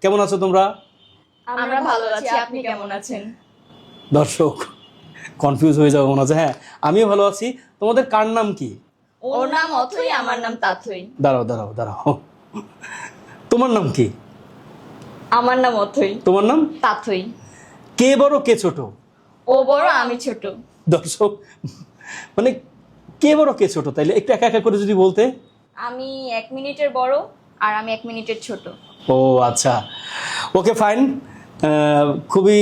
কেমন আছো তোমরা? আমরা ভালো আছি, আপনি কেমন আছেন? দর্শক কনফিউজ হয়ে যাবো মনে হচ্ছে। হ্যাঁ, আমিও ভালো আছি। তোমাদের কার নাম কি? ওর নাম অথই, আমার নাম তাথই। দাঁড়াও দাঁড়াও দাঁড়াও, তোমার নাম কি? আমার নাম অথই। তোমার নাম? তাথই। কে বড় কে ছোট? ও বড়, আমি ছোট। দর্শক মানে কে বড় কে ছোট, তাইলে একটু একা একা করে যদি বলতে। আমি 1 মিনিটের বড় আর আমি 1 মিনিটের ছোট। ও আচ্ছা, ওকে ফাইন। খুবই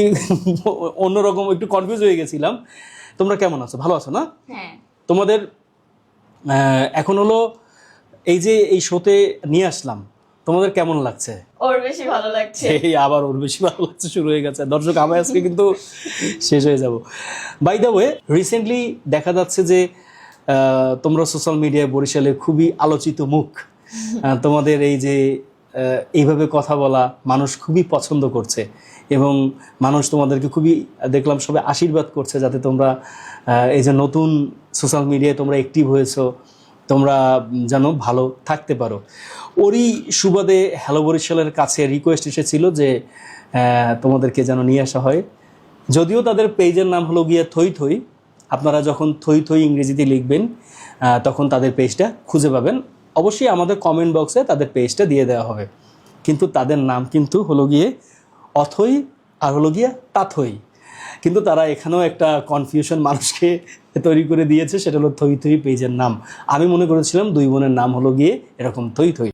অন্যরকম, একটু কনফিউজ হয়ে গেছিলাম। তোমরা কেমন আছো? ভালো আছো না? হ্যাঁ। তোমাদের এখন হলো এই যে এই শোতে নিয়ে আসলাম, তোমাদের কেমন লাগছে? ওর বেশি ভালো লাগছে। এই আবার ওর বেশি ভালো লাগছে শুরু হয়ে গেছে। দর্শক আমি আজকে কিন্তু শেষ হয়ে যাব। বাই দ্য ওয়ে, রিসেন্টলি দেখা যাচ্ছে যে তোমরা সোশ্যাল মিডিয়ায় বরিশালে খুবই আলোচিত মুখ। তোমাদের এই যে এইভাবে কথা বলা মানুষ খুবই পছন্দ করছে, এবং মানুষ তোমাদেরকে খুবই দেখলাম সবাই আশীর্বাদ করছে যাতে তোমরা এই যে নতুন সোশ্যাল মিডিয়ায় তোমরা অ্যাক্টিভ হয়েছো, তোমরা যেন ভালো থাকতে পারো। ওরই সুবাদে হ্যালো বরিশালের কাছে রিকোয়েস্ট এসেছিল যে তোমাদেরকে যেন নিয়ে আসা হয়। যদিও তাদের পেজের নাম হলো গিয়ে থই থই, আপনারা যখন থই থই ইংরেজিতে লিখবেন তখন তাদের পেজটা খুঁজে পাবেন। অবশ্যই আমাদের কমেন্ট বক্সে তাদের পেজটা দিয়ে দেওয়া হবে, কিন্তু তাদের নাম কিন্তু হলো গিয়ে অথই আর হলো গিয়ে তাথই। কিন্তু তারা এখানেও একটা কনফিউশন মানুষকে তৈরি করে দিয়েছে, সেটা হলো থই থই পেজের নাম। আমি মনে করেছিলাম দুই বোনের নাম হলো গিয়ে এরকম থই থই।